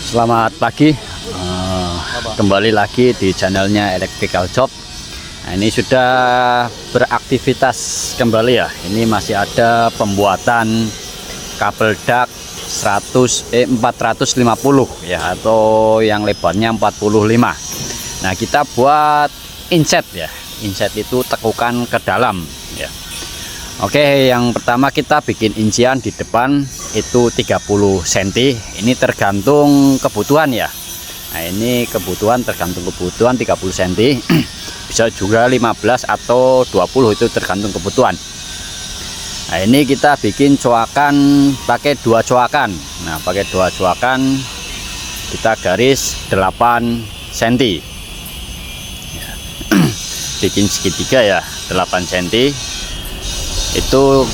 Selamat pagi, kembali lagi di channelnya Electrical Job. Nah, ini sudah beraktivitas kembali ya. Ini masih ada pembuatan kabel dak 450 ya, atau yang lebarnya 45. Nah, kita buat inset ya. Inset itu tekukan ke dalam ya. Oke, yang pertama kita bikin incian di depan itu 30 cm. Ini tergantung kebutuhan ya. Nah, ini kebutuhan, tergantung kebutuhan 30 cm. Bisa juga 15 atau 20, itu tergantung kebutuhan. Nah, ini kita bikin coakan pakai 2 coakan. Nah, pakai 2 coakan kita garis 8 cm. Ya. Bikin segitiga ya, 8 cm. Itu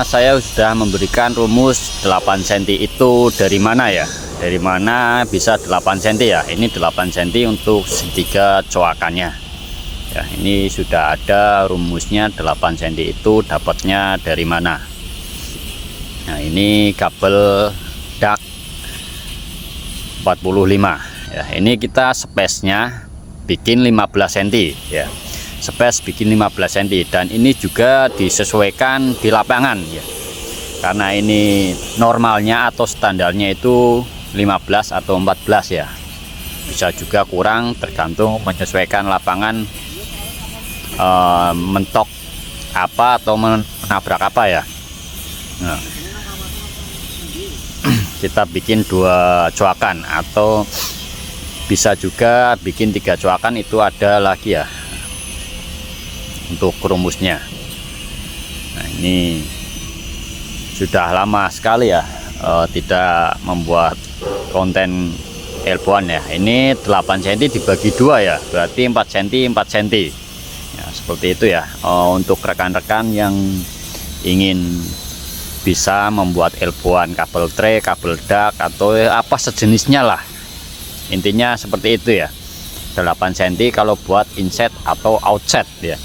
saya sudah memberikan rumus 8 cm itu dari mana ya, dari mana bisa 8 cm ya. Ini 8 cm untuk segitiga coakannya ya. Ini sudah ada rumusnya, 8 cm itu dapatnya dari mana. Nah, ini kabel dak 45 ya. Ini kita space-nya bikin 15 cm ya. Space bikin 15 cm, dan ini juga disesuaikan di lapangan ya, karena ini normalnya atau standarnya itu 15 atau 14 ya. Bisa juga kurang, tergantung menyesuaikan lapangan, mentok apa atau menabrak apa ya. Nah, kita bikin 2 coakan atau bisa juga bikin 3 coakan, itu ada lagi ya untuk rumusnya. Nah, ini sudah lama sekali ya tidak membuat konten elbowan ya. Ini 8 cm dibagi 2 ya, berarti 4 cm 4 cm ya, seperti itu ya. Untuk rekan-rekan yang ingin bisa membuat elbowan kabel tray, kabel dak, atau apa sejenisnya lah, intinya seperti itu ya. 8 cm kalau buat inset atau outset ya.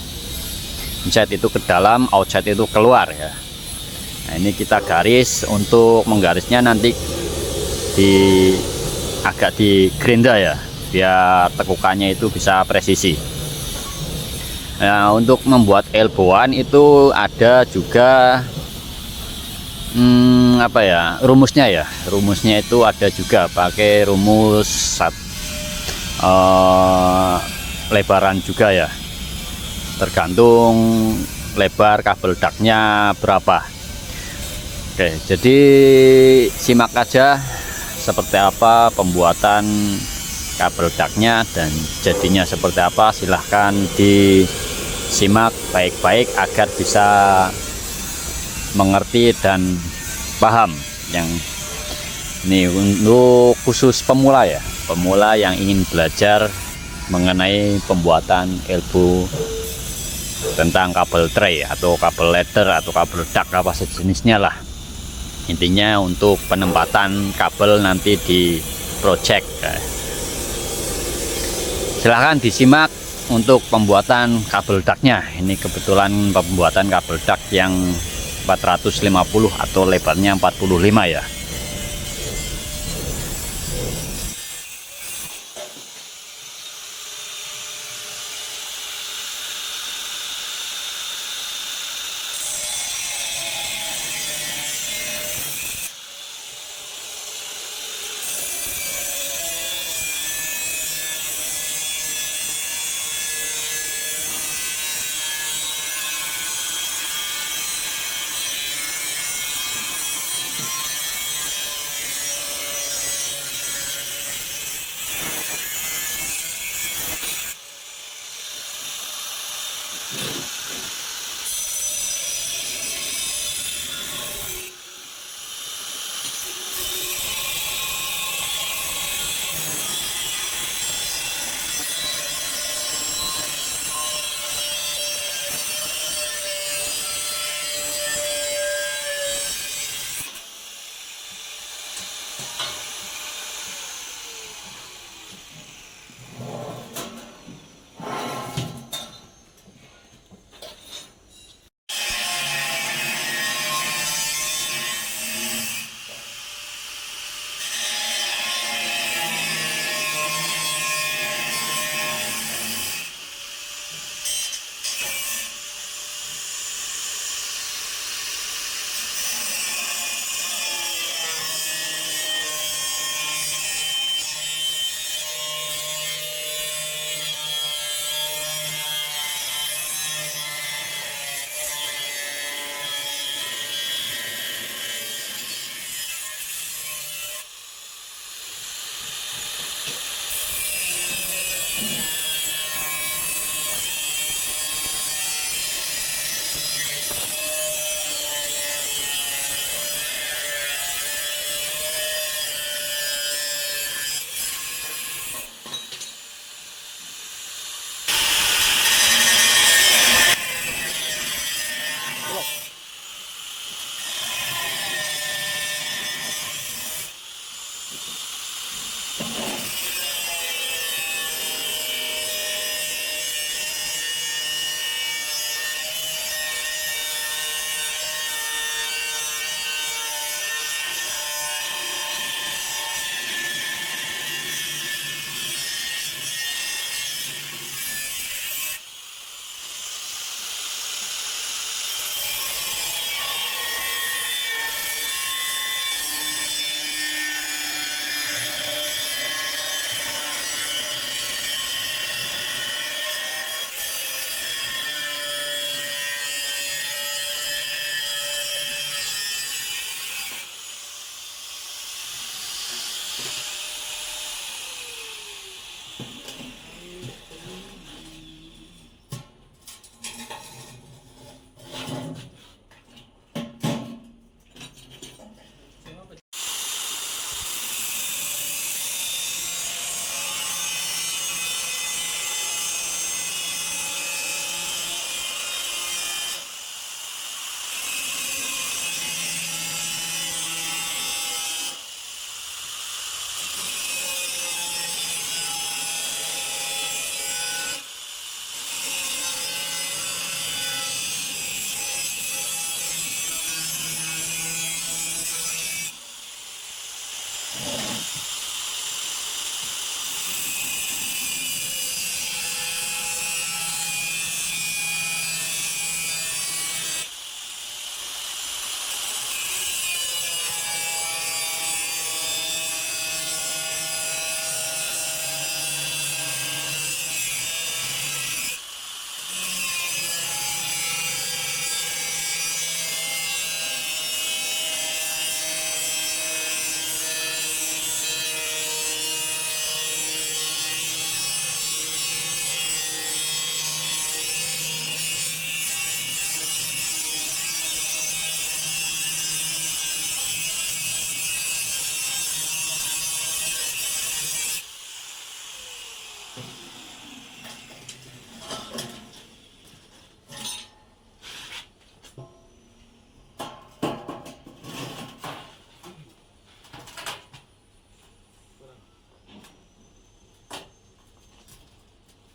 Inset itu ke dalam, outset itu keluar ya. Nah, ini kita garis, untuk menggarisnya nanti agak di gerinda ya, biar tekukannya itu bisa presisi. Nah, untuk membuat elbowan itu ada juga apa ya, rumusnya ya. Rumusnya itu ada juga pakai rumus lebaran juga ya, tergantung lebar kabel daknya berapa. Oke, jadi simak aja seperti apa pembuatan kabel daknya dan jadinya seperti apa. Silahkan disimak baik-baik agar bisa mengerti dan paham. Yang ini untuk khusus pemula ya, pemula yang ingin belajar mengenai pembuatan elbow tentang kabel tray atau kabel ladder atau kabel dak, apa sejenisnya lah. Intinya untuk penempatan kabel nanti di project. Silahkan disimak untuk pembuatan kabel daknya. Ini kebetulan pembuatan kabel dak yang 450 atau lebarnya 45 ya.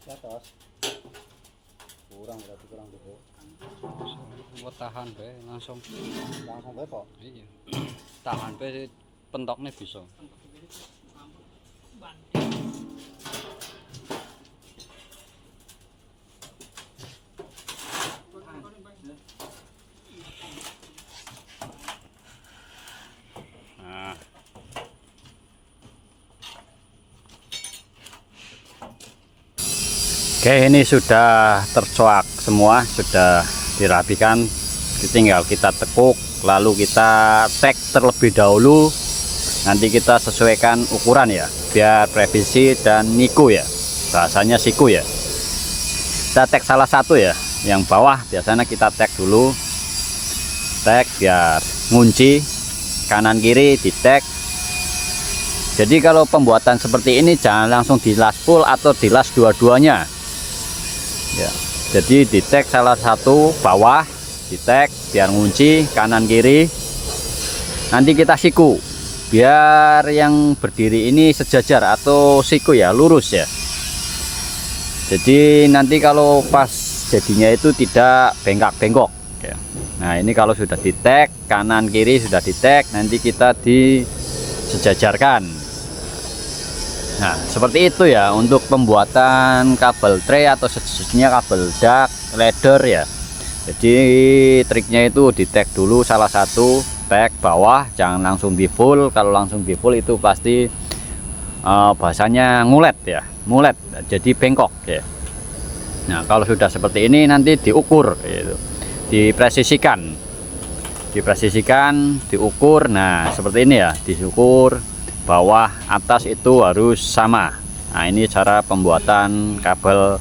atas. Kurang berarti kurang gitu. Buat tahan be langsung Bae kok. iya. Tahan be pentoknya bisa. Nah. Oke, ini sudah tercoak semua, sudah dirapikan. Tinggal kita tekuk, lalu kita tek terlebih dahulu. Nanti kita sesuaikan ukuran ya, biar presisi dan niku ya. Bahasanya siku ya. Kita tek salah satu ya, yang bawah biasanya kita tek dulu. Tek biar ngunci, kanan kiri di tek. Jadi kalau pembuatan seperti ini jangan langsung dilas full atau dilas dua-duanya. Ya, jadi di tek salah satu bawah, di tek biar ngunci kanan kiri. Nanti kita siku biar yang berdiri ini sejajar atau siku ya, lurus ya. Jadi nanti kalau pas jadinya itu tidak bengkak-bengkok ya. Nah, ini kalau sudah di tek kanan kiri sudah di tek, nanti kita disejajarkan. Nah, seperti itu ya untuk pembuatan kabel tray atau sejenisnya kabel dak ladder ya. Jadi triknya itu di tek dulu salah satu, tek bawah, jangan langsung di full. Kalau langsung di full itu pasti bahasanya ngulet ya, ngulet jadi bengkok ya. Nah, kalau sudah seperti ini nanti diukur gitu. Dipresisikan, diukur. Nah, seperti ini ya, diukur bawah atas itu harus sama. Nah, ini cara pembuatan kabel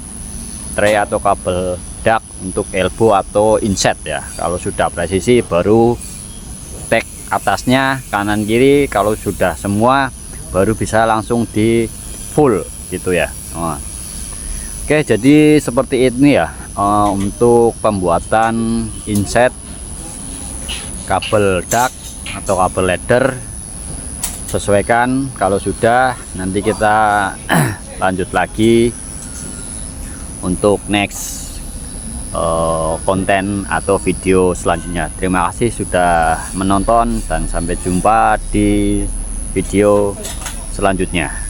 tray atau kabel dak untuk elbow atau inset ya. Kalau sudah presisi baru tek atasnya kanan kiri, kalau sudah semua baru bisa langsung di full gitu ya. Oke, jadi seperti ini ya untuk pembuatan inset kabel dak atau kabel ladder. Sesuaikan, kalau sudah nanti kita lanjut lagi untuk next konten atau video selanjutnya. Terima kasih sudah menonton dan sampai jumpa di video selanjutnya.